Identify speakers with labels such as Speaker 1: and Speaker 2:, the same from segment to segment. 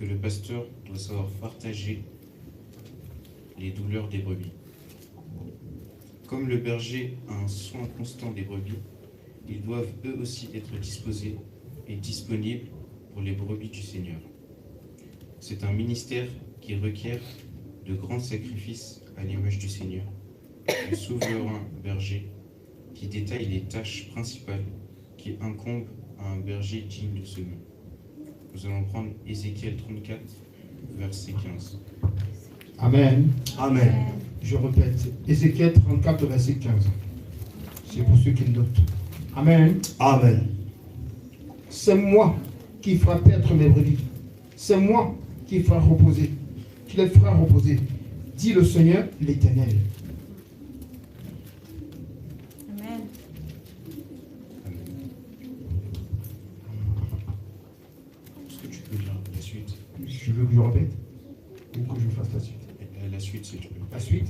Speaker 1: que le pasteur doit savoir partager les douleurs des brebis. Comme le berger a un soin constant des brebis, ils doivent eux aussi être disposés et disponibles pour les brebis du Seigneur. C'est un ministère qui requiert de grands sacrifices à l'image du Seigneur, le souverain berger qui détaille les tâches principales qui incombent à un berger digne de ce nom. Nous allons prendre Ézéchiel 34, verset 15.
Speaker 2: Amen.
Speaker 3: Amen.
Speaker 2: Je répète, Ézéchiel 34, verset 15. C'est pour ceux qui le notent. Amen.
Speaker 3: Amen.
Speaker 2: C'est moi qui ferai paître mes brebis. C'est moi qui les fera reposer, dit le Seigneur l'Éternel.
Speaker 4: Amen.
Speaker 1: Est-ce que tu peux lire la suite?
Speaker 2: Je veux que je répète ou que je fasse la suite.
Speaker 1: La suite, si tu peux.
Speaker 2: La suite.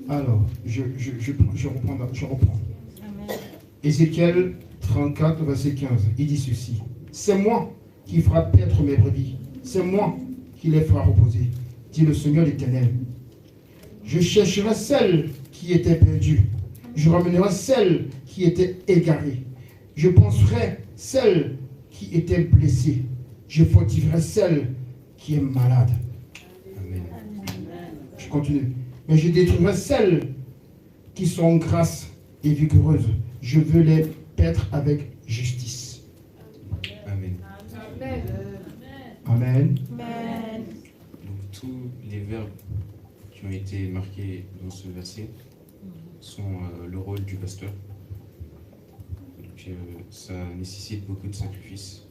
Speaker 2: Alors, je reprends.
Speaker 4: Amen.
Speaker 2: Ézéchiel 34, verset 15. Il dit ceci. C'est moi qui fera paître mes brebis. C'est moi qui les fera reposer, dit le Seigneur l'Éternel. Je chercherai celles qui étaient perdues. Je ramènerai celles qui étaient égarées. Je penserai celles qui étaient blessées. Je fortifierai celle qui est malade.
Speaker 1: Amen.
Speaker 2: Je continue. Mais je détruirai celles qui sont grasses et vigoureuses. Je veux les paître avec justice.
Speaker 1: Amen.
Speaker 2: Amen.
Speaker 4: Amen.
Speaker 1: Donc tous les verbes qui ont été marqués dans ce verset sont le rôle du pasteur. Donc ça nécessite beaucoup de sacrifices.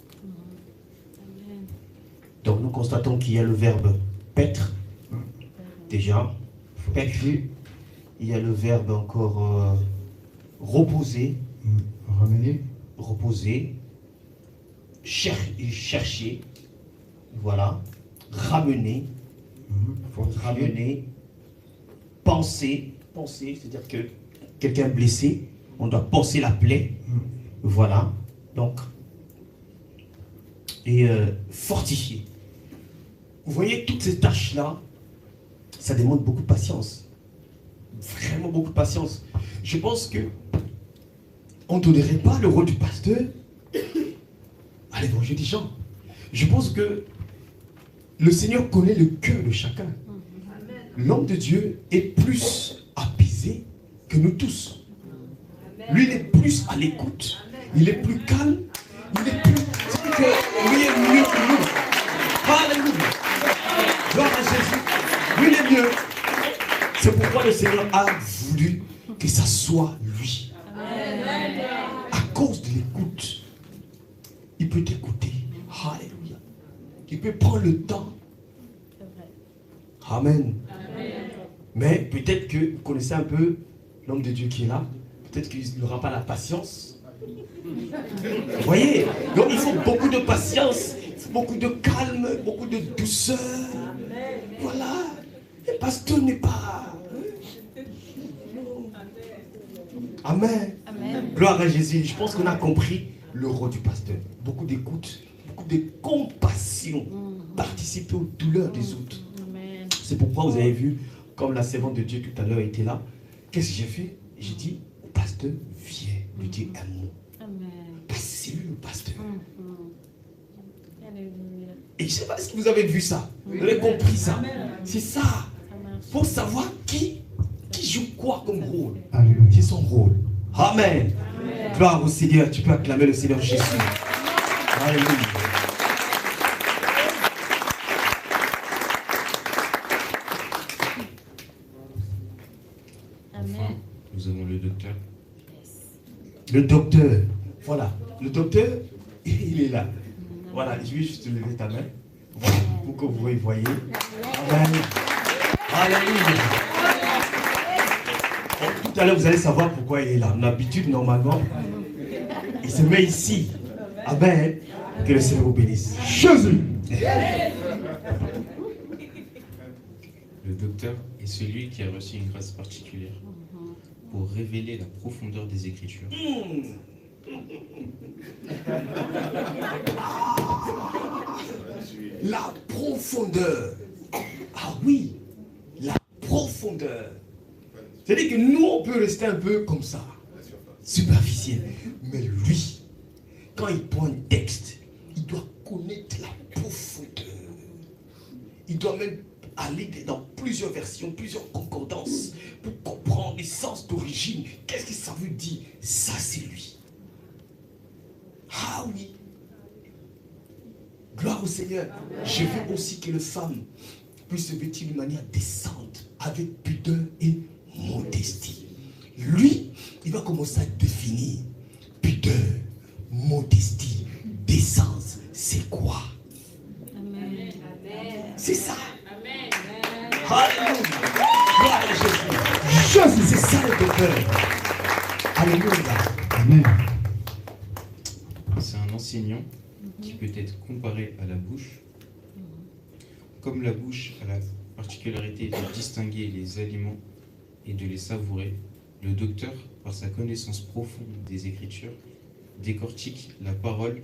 Speaker 3: Donc nous constatons qu'il y a le verbe paître, déjà, paître. Il y a le verbe encore reposer,
Speaker 2: Ramener.
Speaker 3: reposer, chercher, voilà, ramener, ramener, penser, c'est-à-dire que quelqu'un blessé, on doit penser la plaie, voilà, donc, et fortifier. Vous voyez, toutes ces tâches-là, ça demande beaucoup de patience. Vraiment beaucoup de patience. Je pense que on ne donnerait pas le rôle du pasteur à l'évangile des gens. Je pense que le Seigneur connaît le cœur de chacun. L'homme de Dieu est plus apaisé que nous tous. Lui, il est plus à l'écoute. Il est plus calme. Il est plus... C'est que lui est mieux que nous. Alléluia. Gloire à Jésus. Lui, il est mieux. C'est pourquoi le Seigneur a voulu que ça soit lui. À cause de l'écoute, il peut t'écouter. Alléluia. Il peut prendre le temps. Amen. Mais peut-être que vous connaissez un peu l'homme de Dieu qui est là. Peut-être qu'il n'aura pas la patience. Vous voyez? Donc il faut beaucoup de patience, beaucoup de calme, beaucoup de douceur. Voilà. Le pasteur n'est pas... Amen.
Speaker 4: Amen.
Speaker 3: Gloire à Jésus. Je pense qu'on a compris le rôle du pasteur. Beaucoup d'écoute, beaucoup de compassion. Participer aux douleurs des autres.
Speaker 4: Amen.
Speaker 3: C'est pourquoi vous avez vu, comme la servante de Dieu tout à l'heure était là, qu'est-ce que j'ai fait? J'ai dit au pasteur, viens lui dire un mot.
Speaker 4: Amen.
Speaker 3: Passez-lui le pasteur.
Speaker 4: Alléluia.
Speaker 3: Et je ne sais pas si vous avez vu ça. Vous avez compris ça. C'est ça. Pour savoir qui joue quoi comme rôle.
Speaker 2: Alléluia.
Speaker 3: C'est son rôle. Amen. Gloire au Seigneur. Tu peux acclamer le Seigneur Jésus. Alléluia.
Speaker 1: Enfin, nous avons le docteur.
Speaker 3: Le docteur. Voilà. Le docteur, il est là. Voilà. Je vais juste lever ta main. Voilà. Pour que vous voyez. Amen. Alléluia. Bon, tout à l'heure, vous allez savoir pourquoi il est là. D'habitude, normalement, il se met ici. Amen. Que le Seigneur vous bénisse.
Speaker 2: Jésus.
Speaker 1: Le docteur est celui qui a reçu une grâce particulière pour révéler la profondeur des Écritures.
Speaker 3: La profondeur. Ah oui, la profondeur. C'est-à-dire que nous, on peut rester un peu comme ça, superficiel. Mais lui, quand il prend un texte, il doit connaître la profondeur. Il doit même aller dans plusieurs versions, plusieurs concordances pour comprendre l'essence d'origine. Qu'est-ce que ça veut dire? Ça, c'est lui. Ah oui. Gloire au Seigneur. Je veux aussi que les femmes puissent se vêtir d'une manière décente, avec pudeur et modestie. Lui, il va commencer à définir pudeur, modestie, décence. C'est quoi?
Speaker 4: Amen.
Speaker 3: C'est ça.
Speaker 4: Amen.
Speaker 3: Alléluia. Gloire à Jésus. C'est ça le docteur. Alléluia.
Speaker 2: Amen.
Speaker 1: C'est un enseignant qui peut être comparé à la bouche. Comme la bouche a la particularité de distinguer les aliments et de les savourer, le docteur, par sa connaissance profonde des Écritures, décortique la parole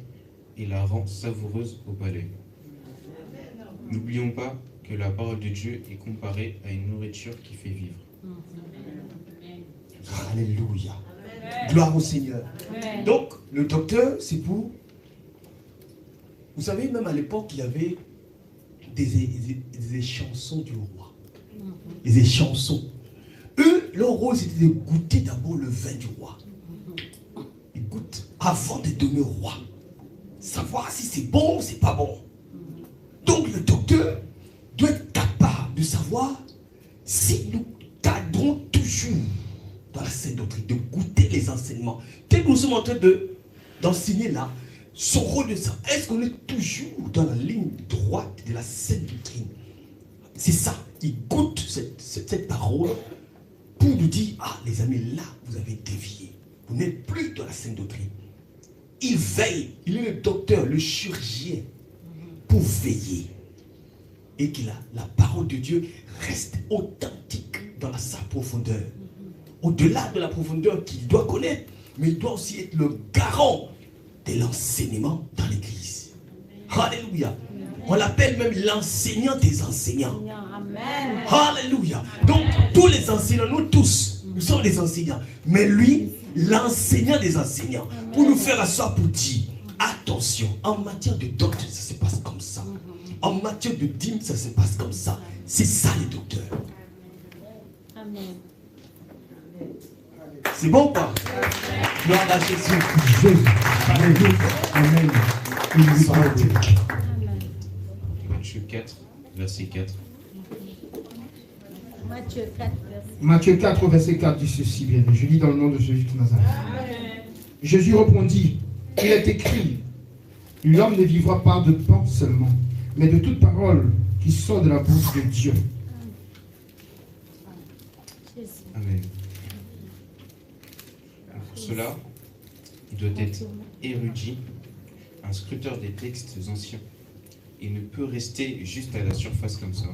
Speaker 1: et la rend savoureuse au palais. N'oublions pas que la parole de Dieu est comparée à une nourriture qui fait vivre.
Speaker 3: Alléluia. Gloire au Seigneur.
Speaker 4: Amen.
Speaker 3: Donc, le docteur, c'est pour... Vous savez, même à l'époque, il y avait des chansons du roi. Des chansons. Eux, leur rôle, c'était de goûter d'abord le vin du roi. Ils goûtent avant de donner au roi. Savoir si c'est bon ou c'est pas bon. Donc, le docteur doit être capable de savoir si nous cadrons toujours dans la sainte doctrine, de goûter les enseignements. Tel que nous sommes en train d'enseigner là, son rôle de ça, est-ce qu'on est toujours dans la ligne droite de la sainte doctrine? C'est ça, il goûte cette parole pour nous dire, ah les amis, là vous avez dévié, vous n'êtes plus dans la sainte doctrine. Il veille, il est le docteur, le chirurgien, pour veiller. Et que la parole de Dieu reste authentique dans sa profondeur. Au-delà de la profondeur qu'il doit connaître, mais il doit aussi être le garant de l'enseignement dans l'église. Alléluia. On l'appelle même l'enseignant des enseignants.
Speaker 4: Amen.
Speaker 3: Alléluia. Donc, tous les enseignants, nous tous, nous sommes des enseignants. Mais lui, l'enseignant des enseignants, pour nous faire asseoir pour dire, attention, en matière de doctrine, ça se passe comme ça. En matière de dîme, ça se passe comme ça. C'est ça les docteurs.
Speaker 4: Amen.
Speaker 3: C'est bon quoi? Gloire à Jésus.
Speaker 2: Jésus. Amen. Amen. Il lui parle.
Speaker 4: Amen.
Speaker 1: Matthieu 4, verset 4.
Speaker 4: Matthieu 4, verset.
Speaker 2: Matthieu 4, verset 4 dit ceci bien. Je lis dans le nom de Jésus de Nazareth. Jésus répondit, il est écrit, l'homme ne vivra pas de pain seulement, mais de toute parole qui sort de la bouche de Dieu.
Speaker 4: Jésus.
Speaker 1: Amen. Pour cela, il doit être érudit, un scruteur des textes anciens. Il ne peut rester juste à la surface comme ça.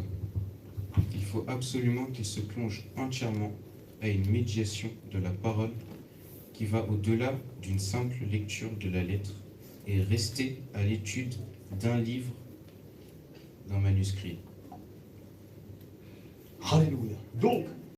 Speaker 1: Il faut absolument qu'il se plonge entièrement à une médiation de la parole qui va au-delà d'une simple lecture de la lettre et rester à l'étude d'un livre, d'un manuscrit.
Speaker 3: Alléluia. Donc,